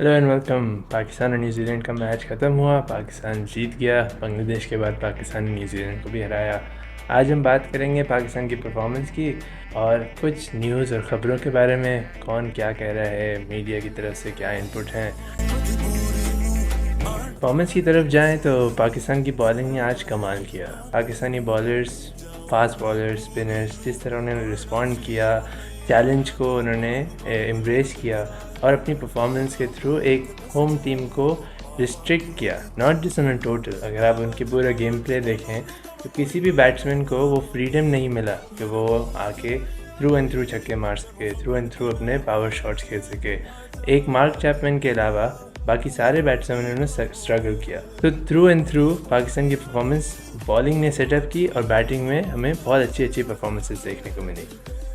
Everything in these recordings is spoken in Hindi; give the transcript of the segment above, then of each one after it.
Hello and welcome. पाकिस्तान और न्यूजीलैंड का मैच ख़त्म हुआ, पाकिस्तान जीत गया। बांग्लादेश के बाद पाकिस्तान ने न्यूजीलैंड को भी हराया। आज हम बात करेंगे पाकिस्तान की परफॉर्मेंस की और कुछ न्यूज़ और ख़बरों के बारे में, कौन क्या कह रहा है, मीडिया की तरफ से क्या इनपुट हैं। परफॉर्मेंस की तरफ जाएं तो पाकिस्तान की बॉलिंग ने आज कमाल किया। Pakistani bowlers, fast bowlers, spinners, जिस तरह उन्होंने रिस्पॉन्ड किया, चैलेंज को उन्होंने एम्ब्रेस किया और अपनी परफॉर्मेंस के थ्रू एक होम टीम को रिस्ट्रिक्ट किया। नॉट जस्ट ऑन टोटल, अगर आप उनके पूरा गेम प्ले देखें तो किसी भी बैट्समैन को वो फ्रीडम नहीं मिला कि वो आके थ्रू एंड थ्रू छक्के मार सके, थ्रू एंड थ्रू अपने पावर शॉट्स खेल सके। एक मार्क चैपमैन के अलावा बाकी सारे बैट्समैनों ने स्ट्रगल किया। तो थ्रू एंड थ्रू पाकिस्तान की परफॉर्मेंस बॉलिंग ने सेटअप की और बैटिंग में हमें बहुत अच्छी परफॉर्मेंसेस देखने को मिली।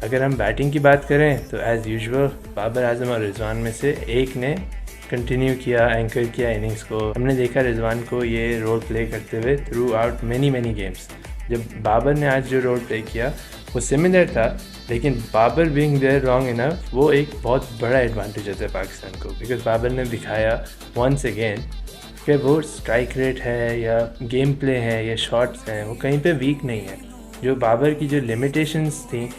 अगर हम बैटिंग की बात करें तो एज़ यूजुअल बाबर आजम और रिजवान में से एक ने कंटिन्यू किया, एंकर किया इनिंग्स को। हमने देखा रिजवान को ये रोल प्ले करते हुए थ्रू आउट मैनी गेम्स। जब बाबर ने आज जो रोल प्ले किया वो सिमिलर था, लेकिन Babar being there long enough वो एक बहुत बड़ा एडवांटेज होता है पाकिस्तान को, बिकॉज बाबर ने दिखाया वंस अगेन कि वो स्ट्राइक रेट है या गेम प्ले है या शॉट्स हैं, वो कहीं पे वीक नहीं है। जो बाबर की जो लिमिटेशंस थी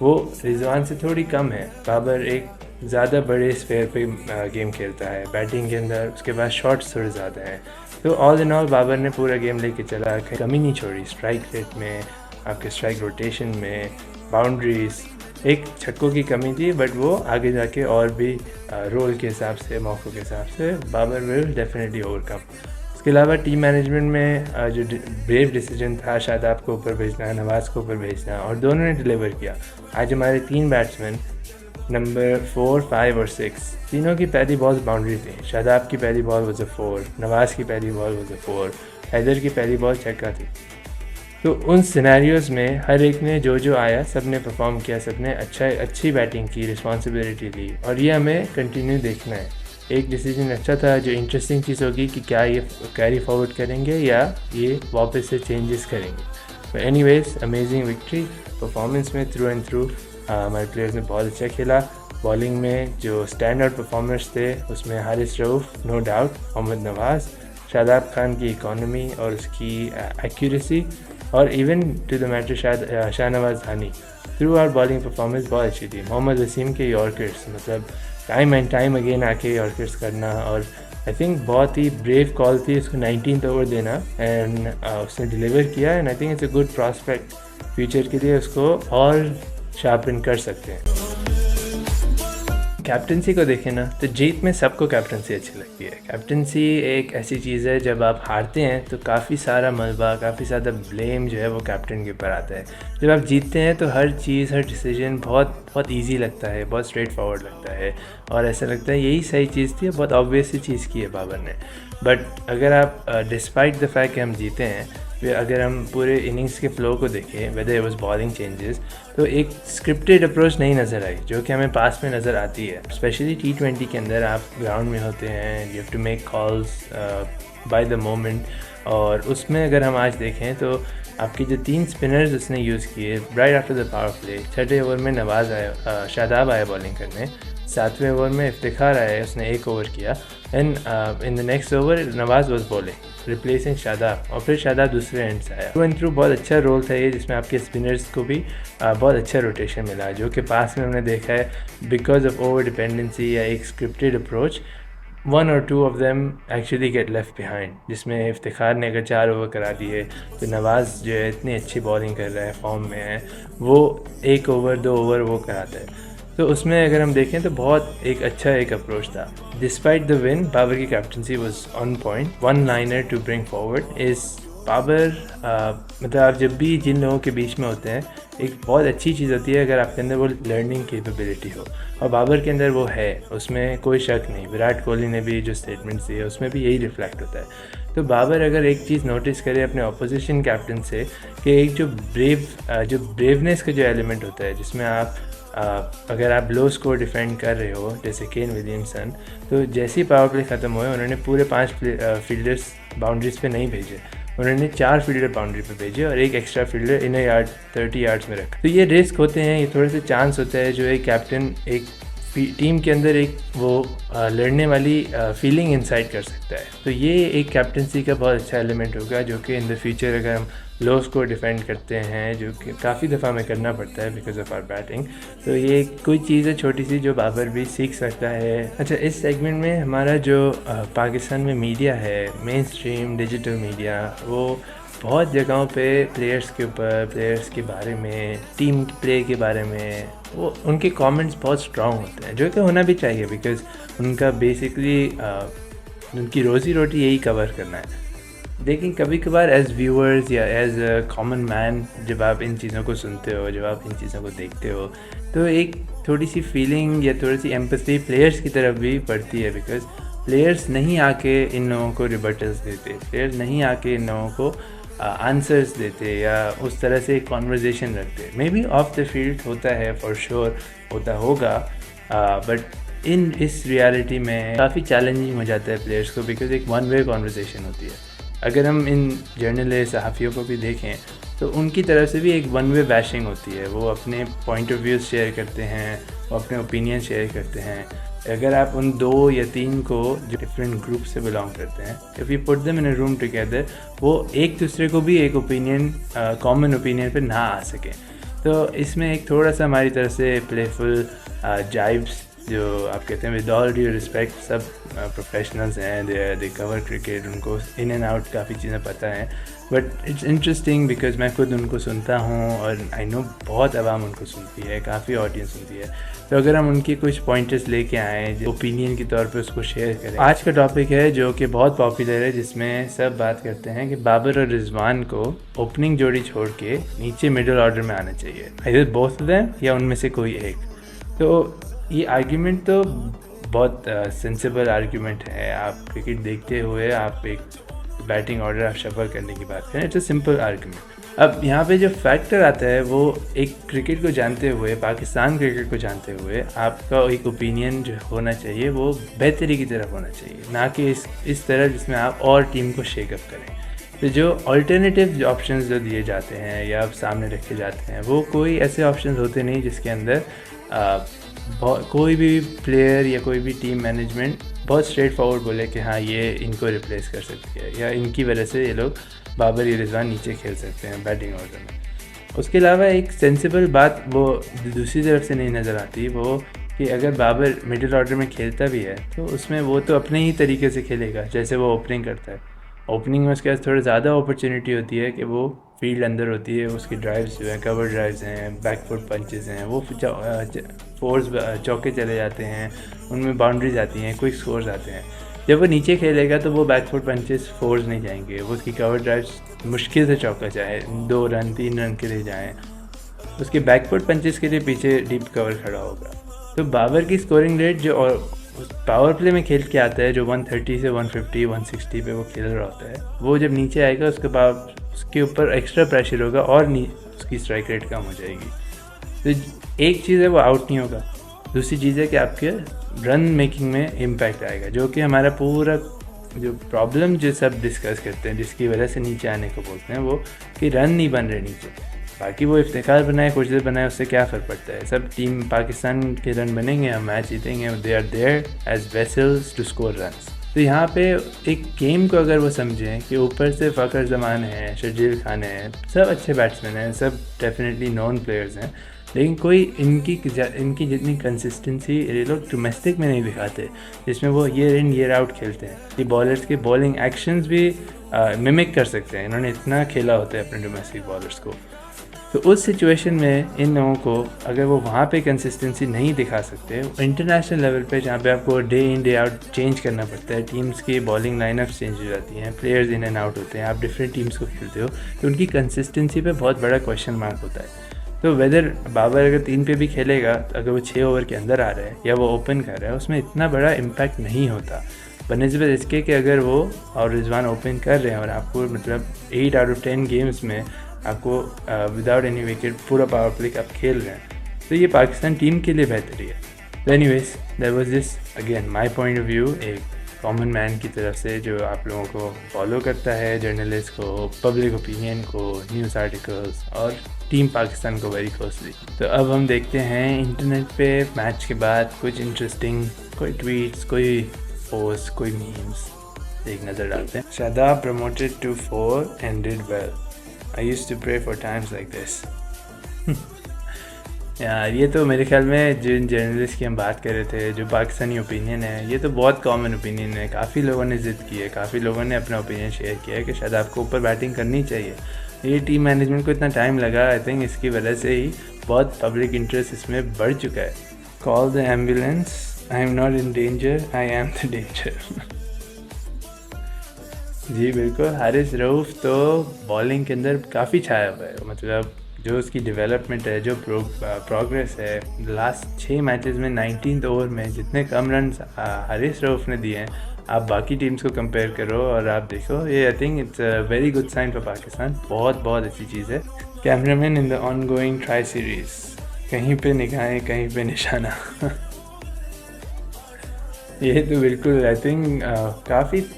वो रिजवान से थोड़ी कम है। बाबर एक ज़्यादा बड़े स्फेयर पे गेम खेलता है बैटिंग के अंदर, उसके बाद शॉट्स थोड़े ज़्यादा हैं। तो ऑल इन ऑल बाबर ने पूरा गेम लेके चला, कमी नहीं छोड़ी स्ट्राइक रेट में, आपके स्ट्राइक रोटेशन में, बाउंड्रीज। एक छक्कों की कमी थी, बट वो आगे जाके और भी रोल के हिसाब से, मौक़ों के हिसाब से बाबर विल डेफिनेटली ओवरकम। इसके अलावा टीम मैनेजमेंट में जो ब्रेव डिसीजन था शादाब को ऊपर भेजना, नवाज़ को ऊपर भेजना, और दोनों ने डिलीवर किया। आज हमारे 3 बैट्समैन नंबर 4, 5 और 6 तीनों की पहली बॉल बाउंड्री थी। शादाब की पहली बॉल वॉज अ 4, नवाज़ की पहली बॉल वॉज अ 4, हैदर की पहली बॉल छक्का थी। तो उन सिनेरियोज़ में हर एक ने जो आया सब ने परफॉर्म किया, सब ने अच्छी बैटिंग की, रिस्पॉन्सिबिलिटी ली, और ये हमें कंटिन्यू देखना है। एक डिसीजन अच्छा था। जो इंटरेस्टिंग चीज़ होगी कि क्या ये कैरी फॉरवर्ड करेंगे या ये वापस से चेंजेस करेंगे। Anyways amazing victory. परफॉर्मेंस में थ्रू एंड थ्रू हमारे प्लेयर्स ने बहुत अच्छा खेला। बॉलिंग में जो स्टैंड आउट परफॉर्मर्स थे उसमें हारिस रऊफ़, नो डाउट, मोहम्मद नवाज़, शादाब खान की इकॉनमी और उसकी एक्यूरेसी, और even to the matter Shahnawaz Dahani, throughout bowling performance बहुत अच्छी थी। मोहम्मद वसीम के यॉर्कर्स, मतलब टाइम एंड टाइम अगेन आके यॉर्कर्स करना, और आई थिंक बहुत ही ब्रेव कॉल थी उसको 19th ओवर देना, एंड उसने डिलीवर किया। And I think it's a good prospect future के लिए, उसको और शार्पन कर सकते हैं। कैप्टनसी को देखें ना तो जीत में सबको कैप्टनसी अच्छी लगती है। कैप्टनसी एक ऐसी चीज़ है, जब आप हारते हैं तो काफ़ी सारा मलबा, काफ़ी ज़्यादा ब्लेम जो है वो कैप्टन के ऊपर आता है। जब आप जीतते हैं तो हर चीज़, हर डिसीजन बहुत ईजी लगता है, बहुत स्ट्रेट फॉरवर्ड लगता है, और ऐसा लगता है यही सही चीज़ थी, बहुत ऑब्वियस सी चीज़ की है बाबर ने। बट अगर आप डिस्पाइट द फैक्ट कि हम जीते हैं, अगर हम पूरे इनिंग्स के फ्लो को देखें, whether it was bowling changes, तो एक स्क्रिप्टेड अप्रोच नहीं नज़र आई जो कि हमें पास में नज़र आती है। स्पेशली T20 के अंदर आप ग्राउंड में होते हैं, you have to make calls by the moment, और उसमें अगर हम आज देखें तो आपके जो 3 स्पिनर्स उसने यूज़ किए right after the power play. 6ठे ओवर में नवाज़ आया, शादाब आया बॉलिंग करने, 7वें ओवर में इफ्तिखार आया, उसने 1 ओवर किया, and in the next over Nawaz was bowling replacing Shadab, और फिर शादाब दूसरे एंड से आया। थ्रू एंड थ्रू बहुत अच्छा रोल था ये, जिसमें आपके स्पिनर्स को भी बहुत अच्छा रोटेशन मिला, जो कि पास में हमने देखा है बिकॉज ऑफ ओवर डिपेंडेंसी या एक स्क्रिप्टेड अप्रोच 1 और 2 of them actually get left behind. जिसमें इफ्तिखार ने अगर 4 ओवर करा दिए तो नवाज़ जो है इतनी अच्छी बॉलिंग कर रहा है, फॉर्म में है, वो 1 ओवर 2 ओवर वो कराता है। तो उसमें अगर हम देखें तो बहुत एक अच्छा एक अप्रोच था। डिस्पाइट द विन, बाबर की captaincy was on point. One liner to bring forward is Babar, मतलब आप जब भी जिन लोगों के बीच में होते हैं, एक बहुत अच्छी चीज़ होती है अगर आपके अंदर वो लर्निंग कैपेबिलिटी हो, और बाबर के अंदर वो है, उसमें कोई शक नहीं। विराट कोहली ने भी जो स्टेटमेंट्स दिए उसमें भी यही रिफ्लेक्ट होता है। तो बाबर अगर एक चीज़ नोटिस करे अपने ऑपोजिशन कैप्टन से, कि एक जो ब्रेवनेस का जो एलिमेंट होता है, जिसमें आप अगर आप लो स्कोर डिफेंड कर रहे हो जैसे केन विलियमसन, तो जैसे ही पावर प्ले ख़त्म हुए उन्होंने पूरे 5 फील्डर्स बाउंड्रीज पे नहीं भेजे, उन्होंने 4 फील्डर बाउंड्री पे भेजे और एक एक्स्ट्रा फील्डर इन यार्ड 30 यार्ड्स में रखा। तो ये रिस्क होते हैं, ये थोड़े से चांस होता है जो एक कैप्टन एक टीम के अंदर एक वो लड़ने वाली फीलिंग इंसाइट कर सकता है। तो ये एक कैप्टनसी का बहुत अच्छा एलिमेंट होगा जो कि इन द फ्यूचर अगर हम लो स्कोर डिफेंड करते हैं, जो कि काफ़ी दफ़ा हमें करना पड़ता है बिकॉज ऑफ आवर बैटिंग, तो ये कोई चीज़ है छोटी सी जो बाबर भी सीख सकता है। अच्छा, इस सेगमेंट में हमारा जो पाकिस्तान में मीडिया है, मेन स्ट्रीम डिजिटल मीडिया, वो बहुत जगहों पे प्लेयर्स के ऊपर, प्लेयर्स के बारे में, टीम प्ले के बारे में वो उनके कमेंट्स बहुत स्ट्रॉन्ग होते हैं, जो कि होना भी चाहिए बिकॉज उनका बेसिकली उनकी रोज़ी रोटी यही कवर करना है। लेकिन कभी कभार एज़ व्यूअर्स या एज़ अ कॉमन मैन जब आप इन चीज़ों को सुनते हो, जब आप इन चीज़ों को देखते हो, तो एक थोड़ी सी फीलिंग या थोड़ी सी एम्पैथी प्लेयर्स की तरफ भी पड़ती है बिकॉज प्लेयर्स नहीं आके इन लोगों को रिबटल्स देते, प्लेयर्स नहीं आके इन लोगों को आंसर्स देते या उस तरह से एक कॉन्वर्जेसन रखते। May be of the field होता है, फॉर श्योर होता होगा, बट इस रियलिटी में काफ़ी चैलेंजिंग हो जाता है प्लेयर्स को बिकॉज एक वन वे कॉन्वर्जेसन होती है। अगर हम इन जर्नलिस्ट सहाफ़ियों को भी देखें तो उनकी तरफ से भी एक वन वे बैशिंग होती है। वो अपने पॉइंट ऑफ व्यूज़ शेयर करते हैं, वो अपने ओपिनियन शेयर करते हैं। अगर आप उन 2 या 3 को जो डिफरेंट ग्रुप से बिलोंग करते हैं, if you put them in a room together, वो एक दूसरे को भी एक ओपिनियन, कॉमन ओपिनियन पे ना आ सके। तो इसमें एक थोड़ा सा हमारी तरफ से प्लेफुल जाइब्स, जो आप कहते हैं विद ऑल ड्यू रिस्पेक्ट, सब प्रोफेशनल्स हैं, दे कवर क्रिकेट, उनको इन एंड आउट काफ़ी चीज़ें पता हैं, बट इट्स इंटरेस्टिंग बिकॉज मैं खुद उनको सुनता हूँ और आई नो बहुत आवाम उनको सुनती है, काफ़ी ऑडियंस सुनती है। तो अगर हम उनके कुछ पॉइंटर्स लेके आएँ जो ओपिनियन के तौर पे उसको शेयर करें। आज का टॉपिक है जो कि बहुत पॉपुलर है, जिसमें सब बात करते हैं कि बाबर और रिजवान को ओपनिंग जोड़ी छोड़ के नीचे मिडिल ऑर्डर में आना चाहिए, आइदर बोथ ऑफ देम या उनमें से कोई एक। तो ये आर्ग्यूमेंट तो बहुत सेंसिबल आर्ग्यूमेंट है। आप क्रिकेट देखते हुए आप एक बैटिंग ऑर्डर आप शफल करने की बात करें, इट्स अ सिंपल आर्ग्यूमेंट। अब यहाँ पे जो फैक्टर आता है वो एक क्रिकेट को जानते हुए, पाकिस्तान क्रिकेट को जानते हुए आपका एक ओपिनियन जो होना चाहिए वो बेहतरी की तरफ होना चाहिए, ना कि इस तरह जिसमें आप और टीम को शेकअप करें। तो जो अल्टरनेटिव ऑप्शंस जो दिए जाते हैं या सामने रखे जाते हैं, वो कोई ऐसे ऑप्शंस होते नहीं जिसके अंदर कोई भी प्लेयर या कोई भी टीम मैनेजमेंट बहुत स्ट्रेट फॉरवर्ड बोले कि हाँ ये इनको रिप्लेस कर सकती है या इनकी वजह से ये लोग बाबर या रिजवान नीचे खेल सकते हैं बैटिंग ऑर्डर में। उसके अलावा एक सेंसिबल बात वो दूसरी तरफ से नहीं नज़र आती, वो कि अगर बाबर मिडिल ऑर्डर में खेलता भी है तो उसमें वो तो अपने ही तरीके से खेलेगा जैसे वो ओपनिंग करता है। ओपनिंग में उसके पास थोड़ा ज़्यादा अपॉर्चुनिटी होती है कि वो फील्ड अंदर होती है, उसकी ड्राइव्स जो हैं, कवर ड्राइव्स हैं, बैक फुट पंचेस हैं, वो फोर्स चौके चले जाते हैं, उनमें बाउंड्रीज आती हैं, क्विक स्कोर्स आते हैं। जब वो नीचे खेलेगा तो वो बैक फुट पंचेस फोर्स नहीं जाएंगे, वो उसकी कवर ड्राइव्स मुश्किल से चौका चाहे 2 रन 3 रन के लिए जाएँ, उसके बैक फुट पंचेस के लिए पीछे डीप कवर खड़ा होगा। तो बाबर की स्कोरिंग रेट जो और पावर प्ले में खेल के आता है, जो 130 से 150 160 पे वो खेल रहा होता है, वो जब नीचे आएगा उसके बाद उसके ऊपर एक्स्ट्रा प्रेशर होगा और उसकी स्ट्राइक रेट कम हो जाएगी। तो एक चीज़ है वो आउट नहीं होगा, दूसरी चीज़ है कि आपके रन मेकिंग में इम्पैक्ट आएगा, जो कि हमारा पूरा जो प्रॉब्लम जो सब डिस्कस करते हैं जिसकी वजह से नीचे आने को बोलते हैं, वो कि रन नहीं बन रहे नीचे। बाकी वो इफ्तिखार बनाए, कुछ देर बनाए, उससे क्या फ़र्क पड़ता है। सब टीम पाकिस्तान के रन बनेंगे, हम मैच जीतेंगे, they are there as vessels to score runs. तो यहाँ पे एक गेम को अगर वो समझें कि ऊपर से फ़खर जमान है, शर्जील खान है, सब अच्छे बैट्समैन हैं, सब डेफिनेटली नॉन प्लेयर्स हैं, लेकिन कोई इनकी जितनी कंसिस्टेंसी ये लोग डोमेस्टिक में नहीं दिखाते, जिसमें वो ईयर इन ईयर आउट खेलते हैं। ये बॉलर्स के बॉलिंग एक्शंस भी मिमिक कर सकते हैं, इन्होंने इतना खेला होता है अपने डोमेस्टिक बॉलर्स को। तो उस सिचुएशन में इन लोगों को अगर वो वहाँ पे कंसिस्टेंसी नहीं दिखा सकते, इंटरनेशनल लेवल पे जहाँ पे आपको day in day out change करना पड़ता है, टीम्स की बॉलिंग लाइनअप्स चेंज हो जाती हैं, प्लेयर्स इन एंड आउट होते हैं, आप डिफरेंट टीम्स को खेलते हो, तो उनकी कंसिस्टेंसी पे बहुत बड़ा क्वेश्चन मार्क होता है। तो वेदर बाबर अगर 3 पे भी खेलेगा, तो अगर वो 6 ओवर के अंदर आ रहा है या वो ओपन कर रहा है, उसमें इतना बड़ा इम्पैक्ट नहीं होता बनस्बत इसके कि अगर वो और रिजवान ओपन कर रहे हैं और आपको मतलब 8 आउट ऑफ 10 गेम्स में आपको विदाउट एनी विकेट पूरा पावर प्ले आप खेल रहे हैं, तो ये पाकिस्तान टीम के लिए बेहतरी है। तो anyways that was this again my point of view, एक कॉमन मैन की तरफ से जो आप लोगों को फॉलो करता है, जर्नलिस्ट को, पब्लिक ओपिनियन को, न्यूज़ आर्टिकल्स और टीम पाकिस्तान को वेरी क्लोजली। तो अब हम देखते हैं इंटरनेट पे मैच के बाद कुछ इंटरेस्टिंग कोई ट्वीट्स, कोई पोस्ट, कोई मीम्स, एक नज़र डालते हैं। Shadab promoted to 4 and did well, I used to pray for times like this. यार ये तो मेरे ख्याल में जिन जर्नलिस्ट की हम बात कर रहे थे, जो पाकिस्तानी ओपिनियन है, ये तो बहुत कॉमन ओपिनियन है। काफ़ी लोगों ने ज़िद की है, काफ़ी लोगों ने अपना ओपिनियन शेयर किया है कि शायद आपको ऊपर बैटिंग करनी चाहिए। ये टीम मैनेजमेंट को इतना टाइम लगा, आई थिंक इसकी वजह से ही बहुत पब्लिक इंटरेस्ट इसमें बढ़ चुका है। Call the ambulance, I am not in danger, I am the danger. जी बिल्कुल, हारिस रऊफ़ तो बॉलिंग के अंदर काफ़ी छाया हुआ है। मतलब जो उसकी डेवलपमेंट है, जो प्रोग्रेस है, लास्ट 6 मैचेस में 19th ओवर में जितने कम रन हारिस रऊफ़ ने दिए हैं, आप बाकी टीम्स को कंपेयर करो और आप देखो, ये I think it's a very good sign for Pakistan. बहुत अच्छी चीज़ है। Cameraman in the ongoing tri series, कहीं पे निगाहें कहीं पे निशाना। ये तो बिल्कुल आई थिंक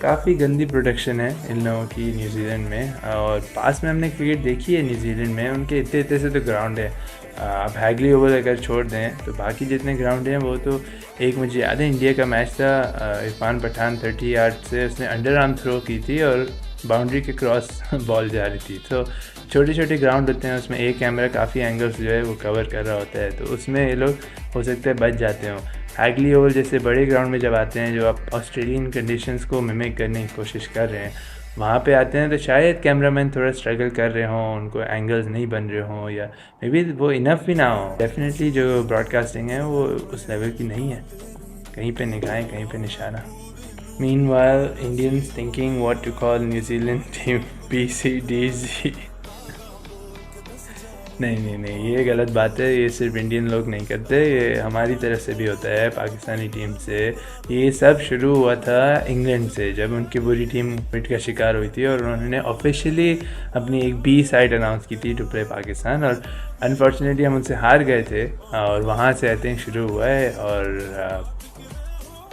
काफ़ी गंदी प्रोडक्शन है इन लोगों की न्यूजीलैंड में। और पास में हमने क्रिकेट देखी है न्यूजीलैंड में, उनके इतने से तो ग्राउंड है। आप हैगली ओवल अगर छोड़ दें तो बाकी जितने ग्राउंड हैं वो तो, एक मुझे याद है इंडिया का मैच था, इरफान पठान 30 यार्ड से उसने अंडर आर्म थ्रो की थी और बाउंड्री के क्रॉस बॉल जा रही थी। तो छोटे ग्राउंड होते हैं, उसमें एक कैमरा काफ़ी एंगल्स जो है वो कवर कर रहा होता है, तो उसमें ये लोग हो सकता है बच जाते हों। हैगली ओवल जैसे बड़े ग्राउंड में जब आते हैं, जो आप ऑस्ट्रेलियन कंडीशंस को मिमिक करने की कोशिश कर रहे हैं, वहाँ पे आते हैं तो शायद कैमरामैन थोड़ा स्ट्रगल कर रहे हों, उनको एंगल्स नहीं बन रहे हों, या मे बी वो इनफ भी ना हो। डेफिनेटली जो ब्रॉडकास्टिंग है वो उस लेवल की नहीं है, कहीं पे निगाहें कहीं पे निशाना। Meanwhile Indians thinking what to call New Zealand team, BCDZ। नहीं, ये गलत बात है। ये सिर्फ इंडियन लोग नहीं करते, ये हमारी तरफ से भी होता है, पाकिस्तानी टीम से। ये सब शुरू हुआ था इंग्लैंड से, जब उनकी पूरी टीम कोविड का शिकार हुई थी और उन्होंने ऑफिशियली अपनी एक B साइड अनाउंस की थी टू प्ले पाकिस्तान, और अनफॉर्चुनेटली हम उनसे हार गए थे और वहाँ से आई थिंक शुरू हुआ है। और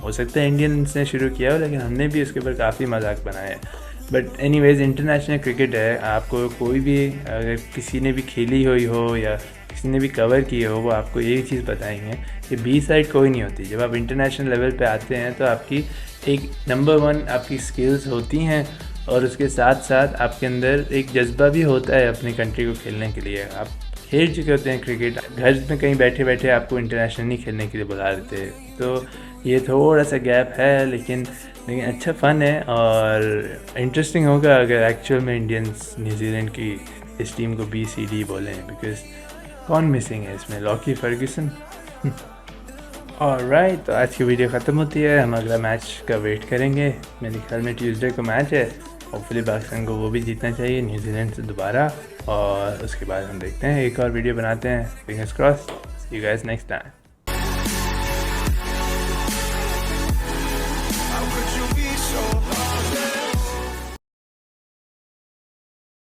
हो सकता है इंडियंस ने शुरू किया हो, लेकिन हमने भी उसके ऊपर काफ़ी मजाक बनाया है। बट एनीवेज इंटरनेशनल क्रिकेट है, आपको कोई भी अगर किसी ने भी खेली हुई हो या किसी ने भी कवर की हो, वो आपको यही चीज़ बताएंगे कि B साइड कोई नहीं होती। जब आप इंटरनेशनल लेवल पे आते हैं तो आपकी एक नंबर 1 आपकी स्किल्स होती हैं, और उसके साथ साथ आपके अंदर एक जज्बा भी होता है अपनी कंट्री को खेलने के लिए। आप खेल चुके होते हैं क्रिकेट, घर में कहीं बैठे आपको इंटरनेशनली खेलने के लिए बुला देते हैं। तो ये थोड़ा सा गैप है, लेकिन अच्छा फ़न है और इंटरेस्टिंग होगा अगर एक्चुअल में इंडियंस न्यूजीलैंड की इस टीम को BCD बोलें, बिकॉज कौन मिसिंग है इसमें, लॉकी फर्ग्यूसन। ऑलराइट, तो आज की वीडियो ख़त्म होती है। हम अगला मैच का वेट करेंगे, मेरे ख्याल में ट्यूसडे को मैच है। होपफुली पाकिस्तान को वो भी जीतना चाहिए न्यूजीलैंड से दोबारा, और उसके बाद हम देखते हैं, एक और वीडियो बनाते हैं। Fingers cross, see you guys next time.